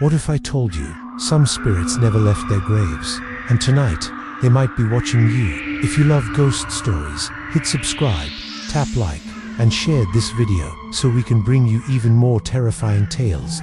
What if I told you some spirits never left their graves, and tonight they might be watching you? If you love ghost stories, hit subscribe, tap like, and share this video so we can bring you even more terrifying tales.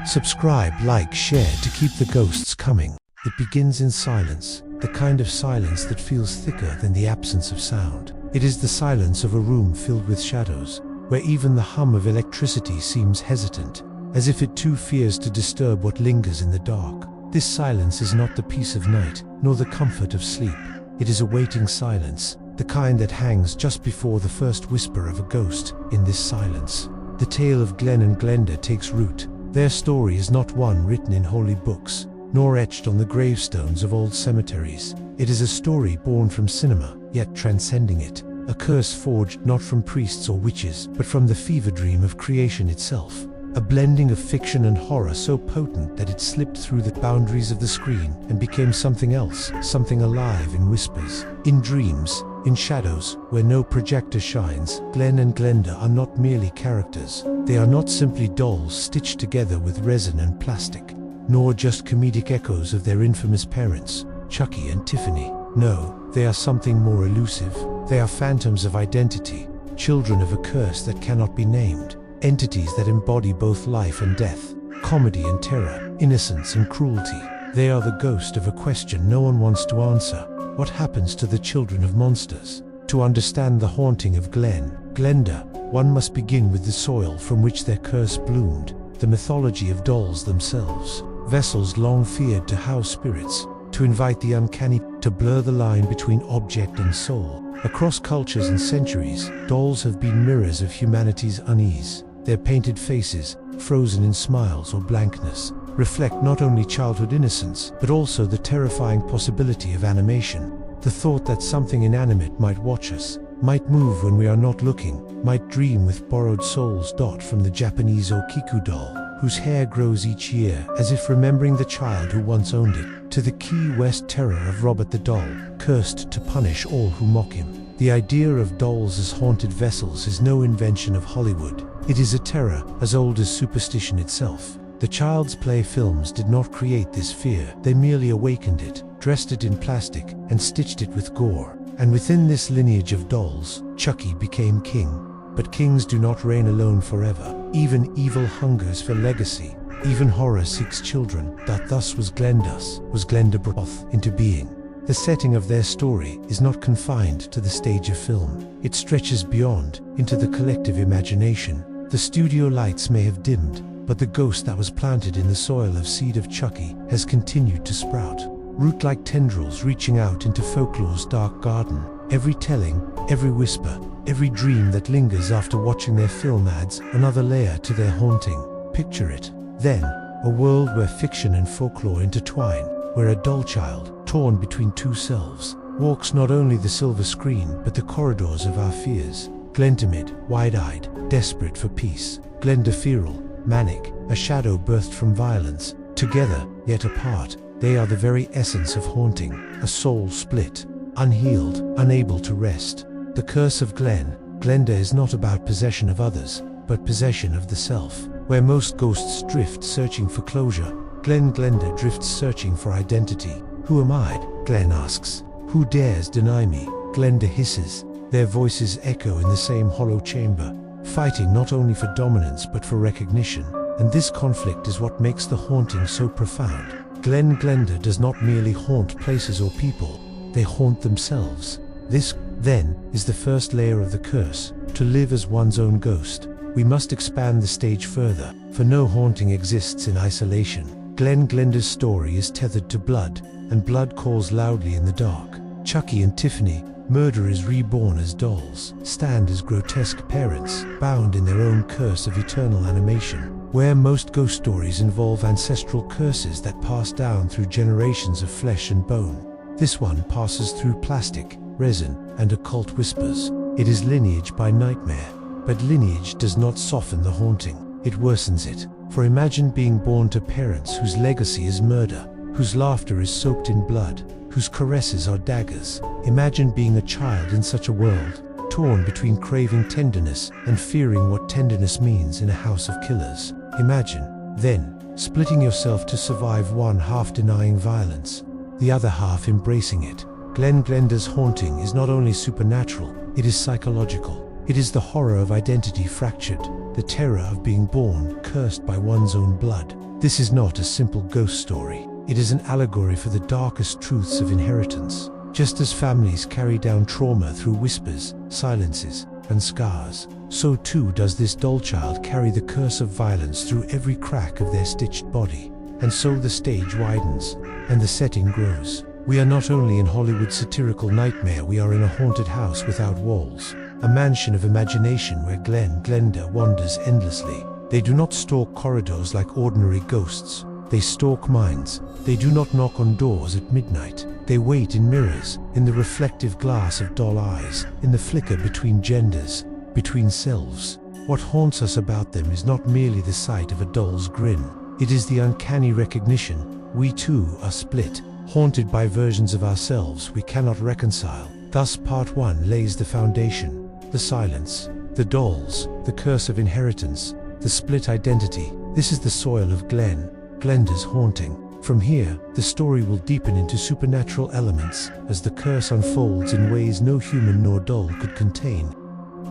Subscribe, like, share to keep the ghosts coming. It begins in silence, the kind of silence that feels thicker than the absence of sound. It is the silence of a room filled with shadows, where even the hum of electricity seems hesitant, as if it too fears to disturb what lingers in the dark. This silence is not the peace of night, nor the comfort of sleep. It is a waiting silence, the kind that hangs just before the first whisper of a ghost. In this silence, the tale of Glen and Glenda takes root. Their story is not one written in holy books, nor etched on the gravestones of old cemeteries. It is a story born from cinema, yet transcending it. A curse forged not from priests or witches, but from the fever dream of creation itself. A blending of fiction and horror so potent that it slipped through the boundaries of the screen and became something else, something alive in whispers, in dreams, in shadows, where no projector shines. Glen and Glenda are not merely characters. They are not simply dolls stitched together with resin and plastic, nor just comedic echoes of their infamous parents, Chucky and Tiffany. No, they are something more elusive. They are phantoms of identity, children of a curse that cannot be named, entities that embody both life and death, comedy and terror, innocence and cruelty. They are the ghost of a question no one wants to answer. What happens to the children of monsters? To understand the haunting of Glen, Glenda, one must begin with the soil from which their curse bloomed, the mythology of dolls themselves, vessels long feared to house spirits, to invite the uncanny, to blur the line between object and soul. Across cultures and centuries, dolls have been mirrors of humanity's unease. Their painted faces, frozen in smiles or blankness, reflect not only childhood innocence, but also the terrifying possibility of animation. The thought that something inanimate might watch us, might move when we are not looking, might dream with borrowed souls. From the Japanese Okiku doll, whose hair grows each year as if remembering the child who once owned it, to the Key West terror of Robert the Doll, cursed to punish all who mock him. The idea of dolls as haunted vessels is no invention of Hollywood. It is a terror as old as superstition itself. The Child's Play films did not create this fear, they merely awakened it, dressed it in plastic, and stitched it with gore. And within this lineage of dolls, Chucky became king. But kings do not reign alone forever. Even evil hungers for legacy. Even horror seeks children. Thus was Glenda brought into being. The setting of their story is not confined to the stage of film. It stretches beyond, into the collective imagination. The studio lights may have dimmed, but the ghost that was planted in the soil of Seed of Chucky has continued to sprout, root-like tendrils reaching out into folklore's dark garden. Every telling, every whisper, every dream that lingers after watching their film adds another layer to their haunting. Picture it, then, a world where fiction and folklore intertwine, where a doll child, torn between two selves, walks not only the silver screen but the corridors of our fears. Glen timid, wide-eyed, desperate for peace. Glenda feral, manic, a shadow birthed from violence. Together, yet apart, they are the very essence of haunting, a soul split, unhealed, unable to rest. The curse of Glenda is not about possession of others, but possession of the self. Where most ghosts drift searching for closure, Glenda drifts searching for identity. Who am I? Glen asks. Who dares deny me? Glenda hisses. Their voices echo in the same hollow chamber, fighting not only for dominance but for recognition. And this conflict is what makes the haunting so profound. Glen Glenda does not merely haunt places or people, they haunt themselves. This, then, is the first layer of the curse. To live as one's own ghost, we must expand the stage further, for no haunting exists in isolation. Glen Glenda's story is tethered to blood, and blood calls loudly in the dark. Chucky and Tiffany, murderers reborn as dolls, stand as grotesque parents, bound in their own curse of eternal animation. Where most ghost stories involve ancestral curses that pass down through generations of flesh and bone, this one passes through plastic, resin, and occult whispers. It is lineage by nightmare, but lineage does not soften the haunting, it worsens it. For imagine being born to parents whose legacy is murder, whose laughter is soaked in blood, whose caresses are daggers. Imagine being a child in such a world, torn between craving tenderness and fearing what tenderness means in a house of killers. Imagine, then, splitting yourself to survive, one half denying violence, the other half embracing it. Glen Glenda's haunting is not only supernatural, it is psychological. It is the horror of identity fractured, the terror of being born cursed by one's own blood. This is not a simple ghost story. It is an allegory for the darkest truths of inheritance. Just as families carry down trauma through whispers, silences, and scars, so too does this doll child carry the curse of violence through every crack of their stitched body. And so the stage widens, and the setting grows. We are not only in Hollywood's satirical nightmare, we are in a haunted house without walls. A mansion of imagination where Glen Glenda wanders endlessly. They do not stalk corridors like ordinary ghosts. They stalk minds. They do not knock on doors at midnight. They wait in mirrors, in the reflective glass of doll eyes, in the flicker between genders, between selves. What haunts us about them is not merely the sight of a doll's grin. It is the uncanny recognition we too are split, haunted by versions of ourselves we cannot reconcile. Thus part 1 lays the foundation, the silence, the dolls, the curse of inheritance, the split identity. This is the soil of Glen Glenda's haunting. From here, the story will deepen into supernatural elements as the curse unfolds in ways no human nor doll could contain.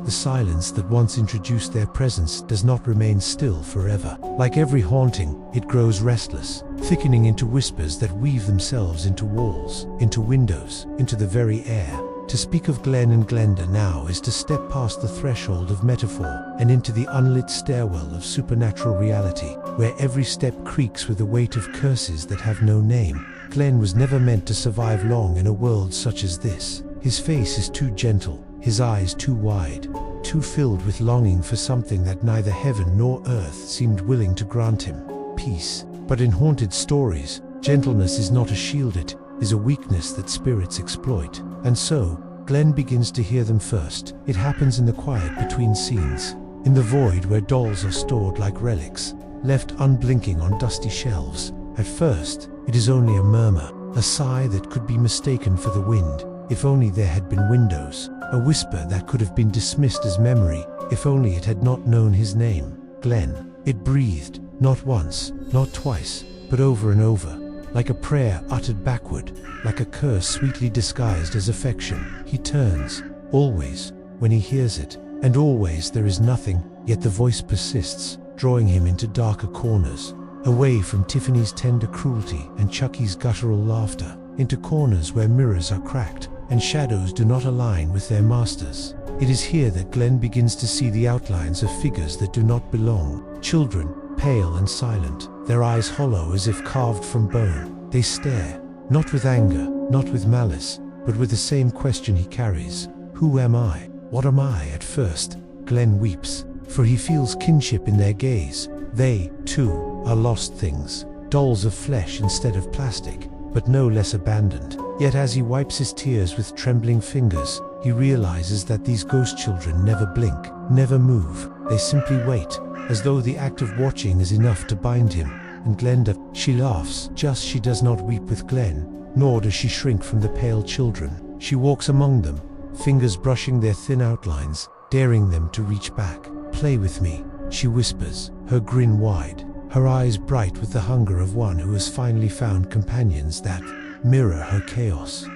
The silence that once introduced their presence does not remain still forever. Like every haunting, it grows restless, thickening into whispers that weave themselves into walls, into windows, into the very air. To speak of Glen and Glenda now is to step past the threshold of metaphor and into the unlit stairwell of supernatural reality, where every step creaks with the weight of curses that have no name. Glen was never meant to survive long in a world such as this. His face is too gentle, his eyes too wide, too filled with longing for something that neither heaven nor earth seemed willing to grant him: peace. But in haunted stories, gentleness is not a shield, it is a weakness that spirits exploit. And so, Glen begins to hear them first. It happens in the quiet between scenes, in the void where dolls are stored like relics, left unblinking on dusty shelves. At first, it is only a murmur, a sigh that could be mistaken for the wind, if only there had been windows, a whisper that could have been dismissed as memory, if only it had not known his name, Glen. It breathed, not once, not twice, but over and over, like a prayer uttered backward, like a curse sweetly disguised as affection. He turns, always, when he hears it, and always there is nothing, yet the voice persists, drawing him into darker corners, away from Tiffany's tender cruelty and Chucky's guttural laughter, into corners where mirrors are cracked and shadows do not align with their masters. It is here that Glen begins to see the outlines of figures that do not belong. Children, pale and silent, their eyes hollow as if carved from bone. They stare, not with anger, not with malice, but with the same question he carries: who am I? What am I? At first, Glen weeps, for he feels kinship in their gaze. They, too, are lost things, dolls of flesh instead of plastic, but no less abandoned. Yet as he wipes his tears with trembling fingers, he realizes that these ghost children never blink, never move. They simply wait, as though the act of watching is enough to bind him. And Glenda, she laughs. Just she does not weep with Glen, nor does she shrink from the pale children. She walks among them, fingers brushing their thin outlines, daring them to reach back. Play with me, she whispers, her grin wide, her eyes bright with the hunger of one who has finally found companions that mirror her chaos.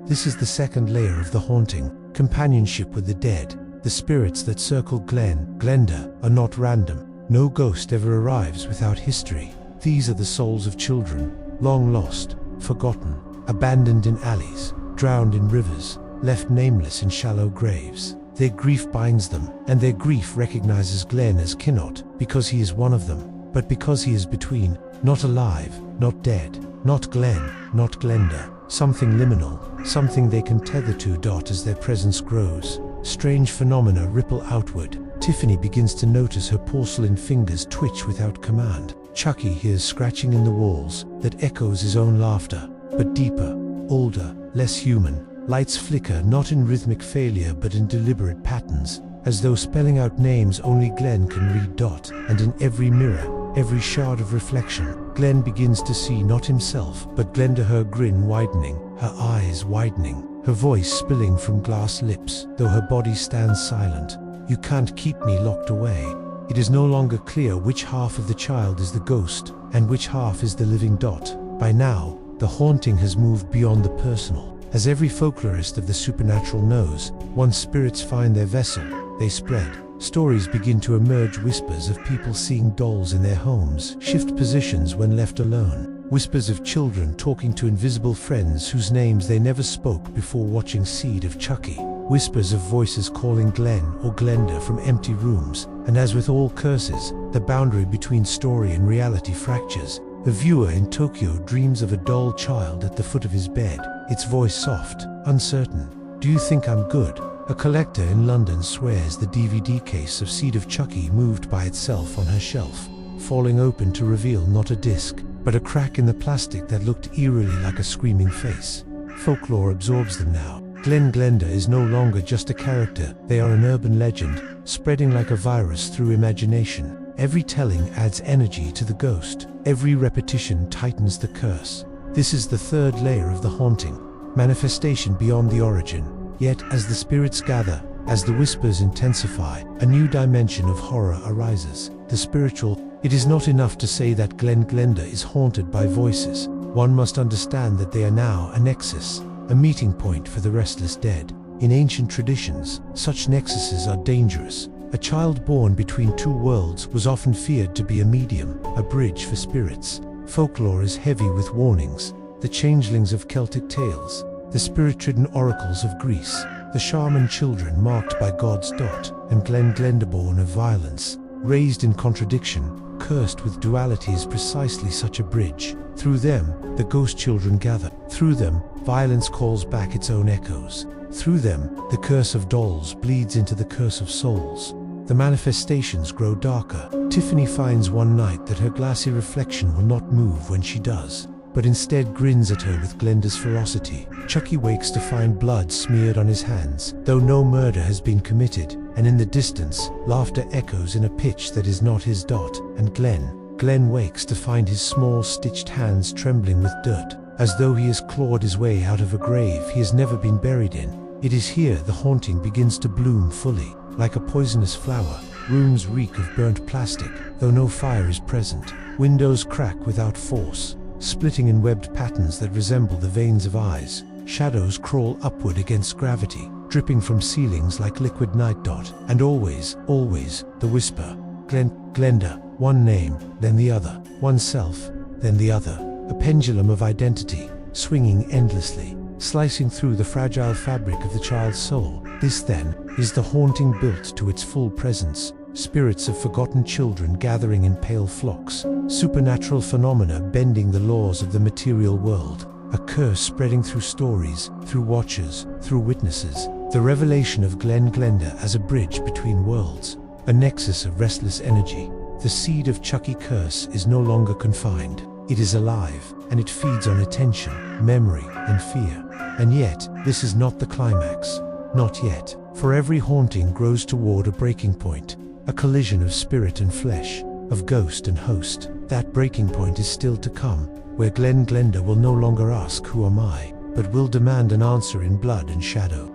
This is the second layer of the haunting, companionship with the dead. The spirits that circle Glen Glenda are not random. No ghost ever arrives without history. These are the souls of children, long lost, forgotten, abandoned in alleys, drowned in rivers, left nameless in shallow graves. Their grief binds them, and their grief recognizes Glen as cannot, because he is one of them, but because he is between, not alive, not dead, not Glen, not Glenda. Something liminal, something they can tether to. As their presence grows, strange phenomena ripple outward. Tiffany begins to notice her porcelain fingers twitch without command. Chucky hears scratching in the walls that echoes his own laughter, but deeper, older, less human. Lights flicker, not in rhythmic failure but in deliberate patterns, as though spelling out names only Glen can read. And in every mirror, every shard of reflection, Glen begins to see not himself, but Glenda, her grin widening, her eyes widening, her voice spilling from glass lips, though her body stands silent. You can't keep me locked away. It is no longer clear which half of the child is the ghost and which half is the living dot. By now, the haunting has moved beyond the personal. As every folklorist of the supernatural knows, once spirits find their vessel, they spread. Stories begin to emerge, whispers of people seeing dolls in their homes shift positions when left alone. Whispers of children talking to invisible friends whose names they never spoke before watching Seed of Chucky. Whispers of voices calling Glen or Glenda from empty rooms, and as with all curses, the boundary between story and reality fractures. A viewer in Tokyo dreams of a doll child at the foot of his bed, its voice soft, uncertain. "Do you think I'm good?" A collector in London swears the DVD case of Seed of Chucky moved by itself on her shelf, falling open to reveal not a disc, but a crack in the plastic that looked eerily like a screaming face. Folklore absorbs them now. Glen Glenda is no longer just a character, they are an urban legend, spreading like a virus through imagination. Every telling adds energy to the ghost. Every repetition tightens the curse. This is the third layer of the haunting, manifestation beyond the origin. Yet, as the spirits gather, as the whispers intensify, a new dimension of horror arises. The spiritual. It is not enough to say that Glen Glenda is haunted by voices. One must understand that they are now a nexus, a meeting point for the restless dead. In ancient traditions, such nexuses are dangerous. A child born between two worlds was often feared to be a medium, a bridge for spirits. Folklore is heavy with warnings. The changelings of Celtic tales, the spirit-ridden oracles of Greece, the shaman children marked by God's dot, and Glen Glenda born of violence, raised in contradiction, cursed with duality, is precisely such a bridge. Through them, the ghost children gather. Through them, violence calls back its own echoes. Through them, the curse of dolls bleeds into the curse of souls. The manifestations grow darker. Tiffany finds one night that her glassy reflection will not move when she does, but instead grins at her with Glenda's ferocity. Chucky wakes to find blood smeared on his hands, though no murder has been committed, and in the distance, laughter echoes in a pitch that is not his dot. And Glen wakes to find his small stitched hands trembling with dirt, as though he has clawed his way out of a grave he has never been buried in. It is here the haunting begins to bloom fully. Like a poisonous flower, rooms reek of burnt plastic, though no fire is present. Windows crack without force, splitting in webbed patterns that resemble the veins of eyes. Shadows crawl upward against gravity, dripping from ceilings like liquid night dot. And always, the whisper. Glenda, one name, then the other. One self, then the other. A pendulum of identity, swinging endlessly, slicing through the fragile fabric of the child's soul. This, then, is the haunting built to its full presence. Spirits of forgotten children gathering in pale flocks. Supernatural phenomena bending the laws of the material world. A curse spreading through stories, through watchers, through witnesses. The revelation of Glen Glenda as a bridge between worlds. A nexus of restless energy. The Seed of Chucky curse is no longer confined. It is alive, and it feeds on attention, memory, and fear. And yet, this is not the climax. Not yet. For every haunting grows toward a breaking point, a collision of spirit and flesh, of ghost and host. That breaking point is still to come, where Glen Glenda will no longer ask, "Who am I?" but will demand an answer in blood and shadow.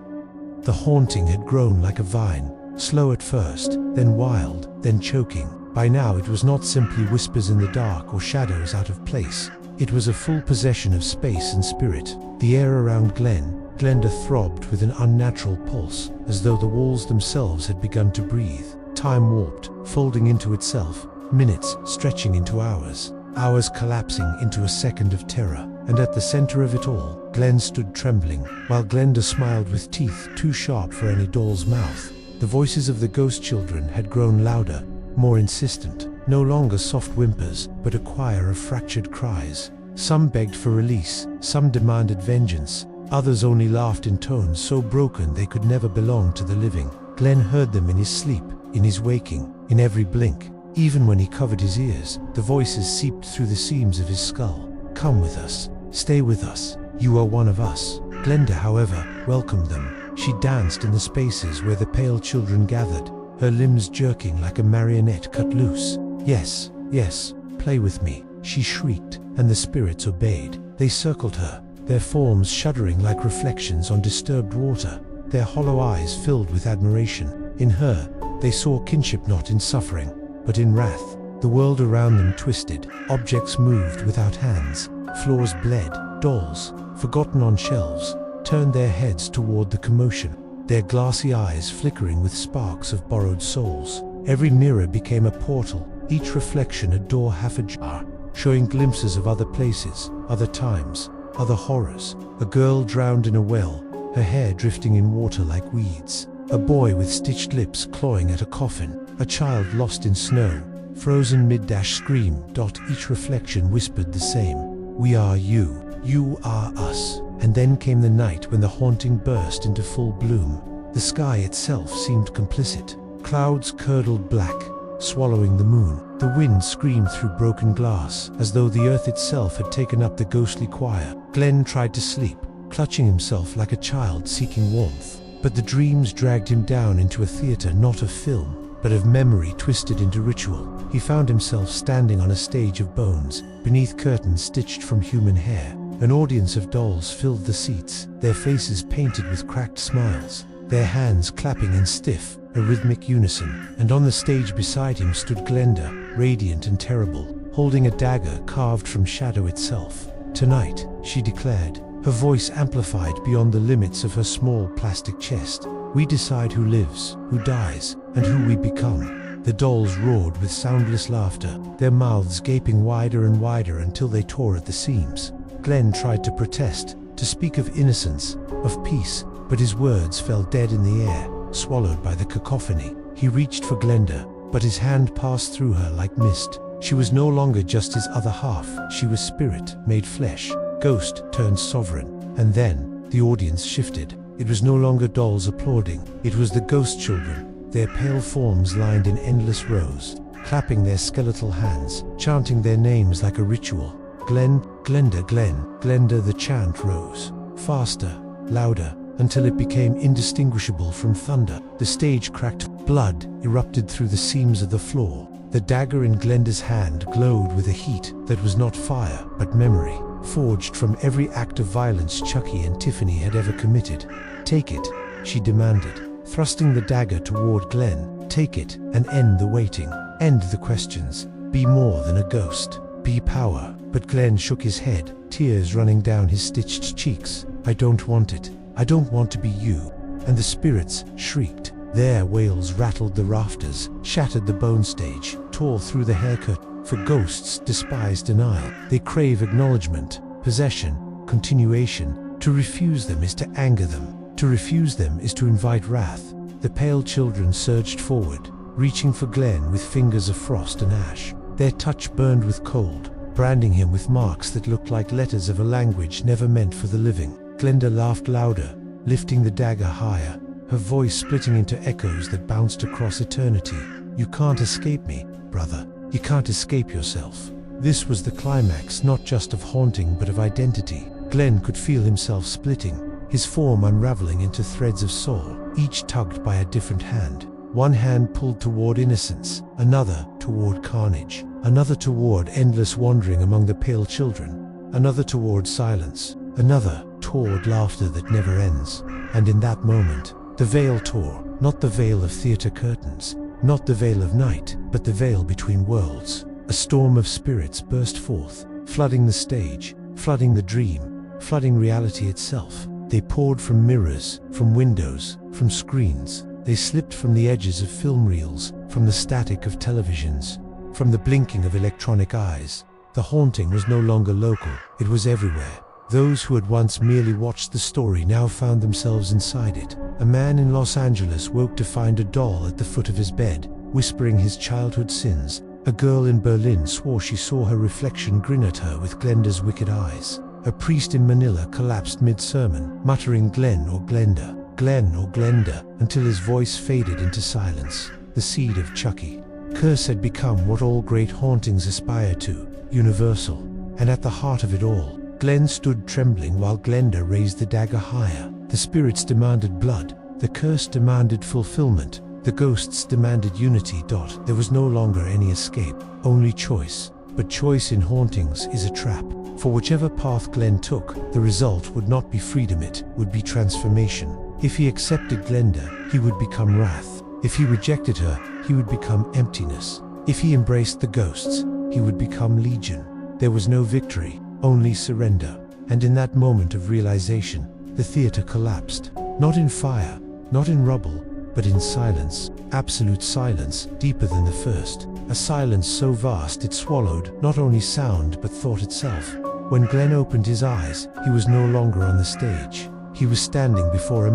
The haunting had grown like a vine, slow at first, then wild, then choking. By now it was not simply whispers in the dark or shadows out of place. It was a full possession of space and spirit. The air around Glenda throbbed with an unnatural pulse, as though the walls themselves had begun to breathe. Time warped, folding into itself, minutes stretching into hours, hours collapsing into a second of terror. And at the center of it all, Glen stood trembling, while Glenda smiled with teeth too sharp for any doll's mouth. The voices of the ghost children had grown louder, more insistent, no longer soft whimpers, but a choir of fractured cries. Some begged for release, some demanded vengeance, others only laughed in tones so broken they could never belong to the living. Glen heard them in his sleep, in his waking, in every blink. Even when he covered his ears, the voices seeped through the seams of his skull. "Come with us. Stay with us. You are one of us." Glenda, however, welcomed them. She danced in the spaces where the pale children gathered, her limbs jerking like a marionette cut loose. "Yes, yes, play with me," she shrieked, and the spirits obeyed. They circled her, their forms shuddering like reflections on disturbed water, their hollow eyes filled with admiration. In her, they saw kinship not in suffering, but in wrath. The world around them twisted, objects moved without hands, floors bled, dolls, forgotten on shelves, turned their heads toward the commotion, their glassy eyes flickering with sparks of borrowed souls. Every mirror became a portal, each reflection a door half ajar, showing glimpses of other places, other times, other horrors. A girl drowned in a well, her hair drifting in water like weeds. A boy with stitched lips clawing at a coffin. A child lost in snow, frozen mid-scream. Each reflection whispered the same. We are you. You are us. And then came the night when the haunting burst into full bloom. The sky itself seemed complicit. Clouds curdled black, swallowing the moon. The wind screamed through broken glass, as though the earth itself had taken up the ghostly choir. Glen tried to sleep, clutching himself like a child seeking warmth. But the dreams dragged him down into a theater not of film, but of memory twisted into ritual. He found himself standing on a stage of bones, beneath curtains stitched from human hair. An audience of dolls filled the seats, their faces painted with cracked smiles, their hands clapping in stiff, a rhythmic unison. And on the stage beside him stood Glenda, radiant and terrible, holding a dagger carved from shadow itself. Tonight, she declared, her voice amplified beyond the limits of her small plastic chest. We decide who lives, who dies, and who we become. The dolls roared with soundless laughter, their mouths gaping wider and wider until they tore at the seams. Glen tried to protest, to speak of innocence, of peace, but his words fell dead in the air, swallowed by the cacophony. He reached for Glenda, but his hand passed through her like mist. She was no longer just his other half, she was spirit, made flesh, ghost turned sovereign. And then, the audience shifted. It was no longer dolls applauding, it was the ghost children, their pale forms lined in endless rows, clapping their skeletal hands, chanting their names like a ritual. Glen, Glenda, Glen, Glenda. The chant rose, faster, louder, until it became indistinguishable from thunder. The stage cracked, blood erupted through the seams of the floor. The dagger in Glenda's hand glowed with a heat that was not fire, but memory, forged from every act of violence Chucky and Tiffany had ever committed. Take it, she demanded, thrusting the dagger toward Glen. Take it, and end the waiting, end the questions. Be more than a ghost, be power. But Glen shook his head, tears running down his stitched cheeks. I don't want it. I don't want to be you. And the spirits shrieked. Their wails rattled the rafters, shattered the bone stage, tore through the haircut. For ghosts despise denial. They crave acknowledgement, possession, continuation. To refuse them is to anger them. To refuse them is to invite wrath. The pale children surged forward, reaching for Glen with fingers of frost and ash. Their touch burned with cold, branding him with marks that looked like letters of a language never meant for the living. Glenda laughed louder, lifting the dagger higher, her voice splitting into echoes that bounced across eternity. You can't escape me, brother. You can't escape yourself. This was the climax not just of haunting but of identity. Glen could feel himself splitting, his form unraveling into threads of soul, each tugged by a different hand. One hand pulled toward innocence, another toward carnage, another toward endless wandering among the pale children, another toward silence, another toward laughter that never ends. And in that moment, the veil tore, not the veil of theater curtains, not the veil of night, but the veil between worlds. A storm of spirits burst forth, flooding the stage, flooding the dream, flooding reality itself. They poured from mirrors, from windows, from screens. They slipped from the edges of film reels, from the static of televisions, from the blinking of electronic eyes. The haunting was no longer local, it was everywhere. Those who had once merely watched the story now found themselves inside it. A man in Los Angeles woke to find a doll at the foot of his bed, whispering his childhood sins. A girl in Berlin swore she saw her reflection grin at her with Glenda's wicked eyes. A priest in Manila collapsed mid-sermon, muttering Glen or Glenda, Glen or Glenda, until his voice faded into silence. The Seed of Chucky. Curse had become what all great hauntings aspire to, universal. And at the heart of it all, Glen stood trembling while Glenda raised the dagger higher. The spirits demanded blood, the curse demanded fulfillment, the ghosts demanded unity. There was no longer any escape, only choice. But choice in hauntings is a trap. For whichever path Glen took, the result would not be freedom, it would be transformation. If he accepted Glenda, he would become wrath. If he rejected her, he would become emptiness. If he embraced the ghosts, he would become legion. There was no victory, only surrender. And in that moment of realization, the theater collapsed. Not in fire, not in rubble, but in silence. Absolute silence, deeper than the first. A silence so vast it swallowed not only sound but thought itself. When Glen opened his eyes, he was no longer on the stage. He was standing before a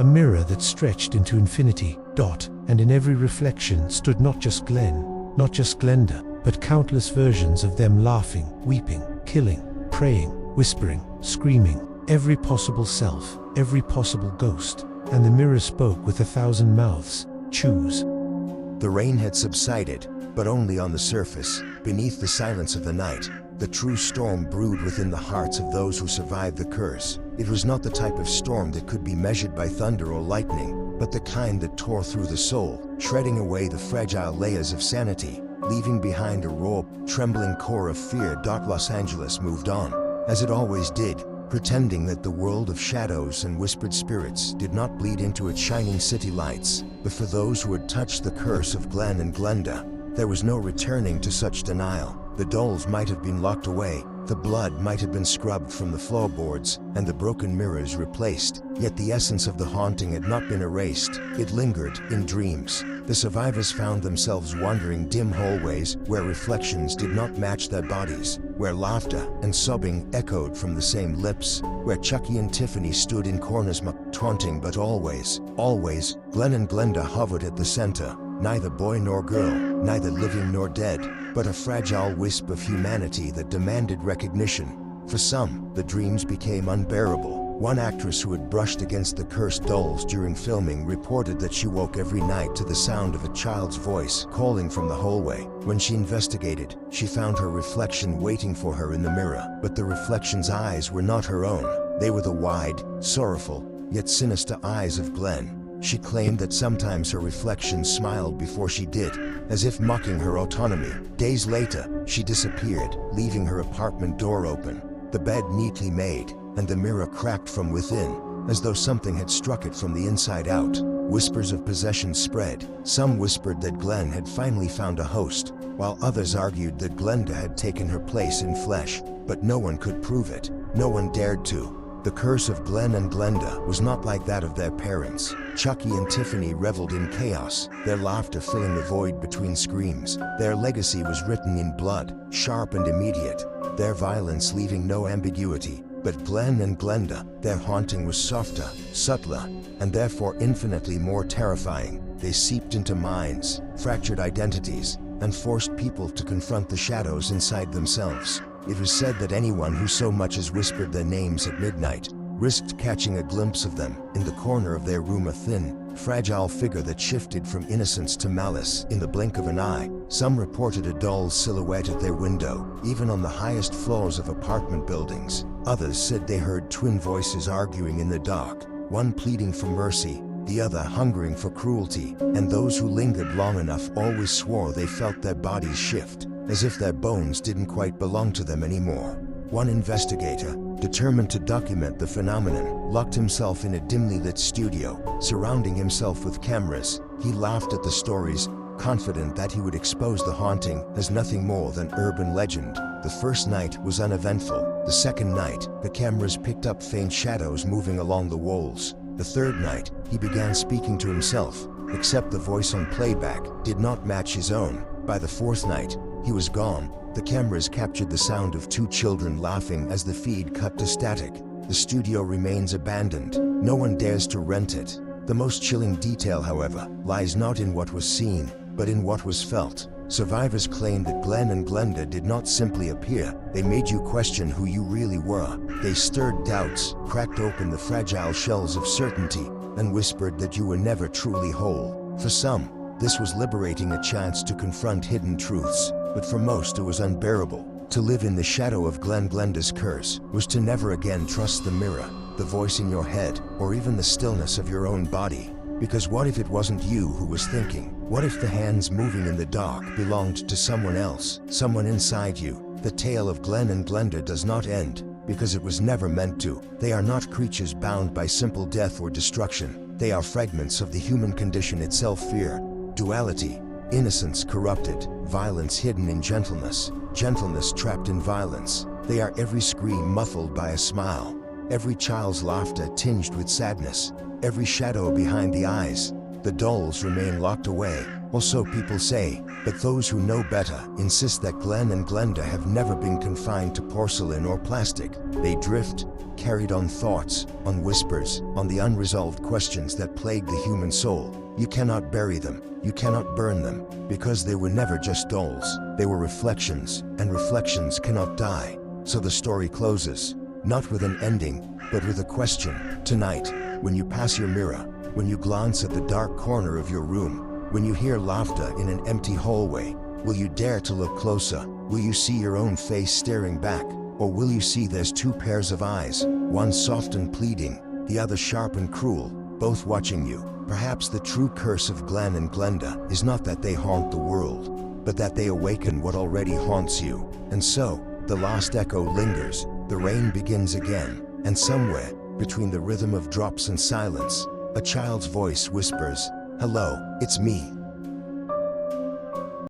mirror that stretched into infinity. And in every reflection stood not just Glen, not just Glenda, but countless versions of them, laughing, weeping, killing, praying, whispering, screaming, every possible self, every possible ghost. And the mirror spoke with 1,000 mouths. Choose. The rain had subsided, but only on the surface. Beneath the silence of the night, the true storm brewed within the hearts of those who survived the curse. It was not the type of storm that could be measured by thunder or lightning, but the kind that tore through the soul, shredding away the fragile layers of sanity, leaving behind a raw, trembling core of fear. Los Angeles moved on, as it always did, pretending that the world of shadows and whispered spirits did not bleed into its shining city lights. But for those who had touched the curse of Glen and Glenda, there was no returning to such denial. The dolls might have been locked away, the blood might have been scrubbed from the floorboards, and the broken mirrors replaced, yet the essence of the haunting had not been erased. It lingered in dreams. The survivors found themselves wandering dim hallways where reflections did not match their bodies, where laughter and sobbing echoed from the same lips, where Chucky and Tiffany stood in corners taunting, but always, Glen and Glenda hovered at the center. Neither boy nor girl, neither living nor dead, but a fragile wisp of humanity that demanded recognition. For some, the dreams became unbearable. One actress who had brushed against the cursed dolls during filming reported that she woke every night to the sound of a child's voice calling from the hallway. When she investigated, she found her reflection waiting for her in the mirror, but the reflection's eyes were not her own. They were the wide, sorrowful, yet sinister eyes of Glen. She claimed that sometimes her reflection smiled before she did, as if mocking her autonomy. Days later, she disappeared, leaving her apartment door open, the bed neatly made, and the mirror cracked from within, as though something had struck it from the inside out. Whispers of possession spread. Some whispered that Glen had finally found a host, while others argued that Glenda had taken her place in flesh, but no one could prove it. No one dared to. The curse of Glen and Glenda was not like that of their parents. Chucky and Tiffany reveled in chaos, their laughter filling the void between screams. Their legacy was written in blood, sharp and immediate, their violence leaving no ambiguity. But Glen and Glenda, their haunting was softer, subtler, and therefore infinitely more terrifying. They seeped into minds, fractured identities, and forced people to confront the shadows inside themselves. It was said that anyone who so much as whispered their names at midnight risked catching a glimpse of them in the corner of their room, a thin, fragile figure that shifted from innocence to malice in the blink of an eye. Some reported a doll's silhouette at their window, even on the highest floors of apartment buildings. Others said they heard twin voices arguing in the dark, one pleading for mercy, the other hungering for cruelty, and those who lingered long enough always swore they felt their bodies shift, as if their bones didn't quite belong to them anymore. One investigator, determined to document the phenomenon, locked himself in a dimly lit studio, surrounding himself with cameras. He laughed at the stories, confident that he would expose the haunting as nothing more than urban legend. The first night was uneventful. The second night, the cameras picked up faint shadows moving along the walls. The third night, he began speaking to himself, except the voice on playback did not match his own. By the fourth night, he was gone. The cameras captured the sound of two children laughing as the feed cut to static. The studio remains abandoned. No one dares to rent it. The most chilling detail, however, lies not in what was seen, but in what was felt. Survivors claim that Glen and Glenda did not simply appear. They made you question who you really were. They stirred doubts, cracked open the fragile shells of certainty, and whispered that you were never truly whole. For some, this was liberating, a chance to confront hidden truths, but for most it was unbearable. To live in the shadow of Glen Glenda's curse was to never again trust the mirror, the voice in your head, or even the stillness of your own body. Because what if it wasn't you who was thinking? What if the hands moving in the dark belonged to someone else, someone inside you? The tale of Glen and Glenda does not end, because it was never meant to. They are not creatures bound by simple death or destruction. They are fragments of the human condition itself: fear, duality, innocence corrupted, violence hidden in gentleness, gentleness trapped in violence. They are every scream muffled by a smile, every child's laughter tinged with sadness, every shadow behind the eyes. The dolls remain locked away, or so people say, but those who know better insist that Glen and Glenda have never been confined to porcelain or plastic. They drift, carried on thoughts, on whispers, on the unresolved questions that plague the human soul. You cannot bury them, you cannot burn them, because they were never just dolls. They were reflections, and reflections cannot die. So the story closes, not with an ending, but with a question. Tonight, when you pass your mirror, when you glance at the dark corner of your room, when you hear laughter in an empty hallway, will you dare to look closer? Will you see your own face staring back? Or will you see there's two pairs of eyes, one soft and pleading, the other sharp and cruel, both watching you? Perhaps the true curse of Glen and Glenda is not that they haunt the world, but that they awaken what already haunts you. And so, the last echo lingers, the rain begins again, and somewhere, between the rhythm of drops and silence, a child's voice whispers, "Hello, it's me."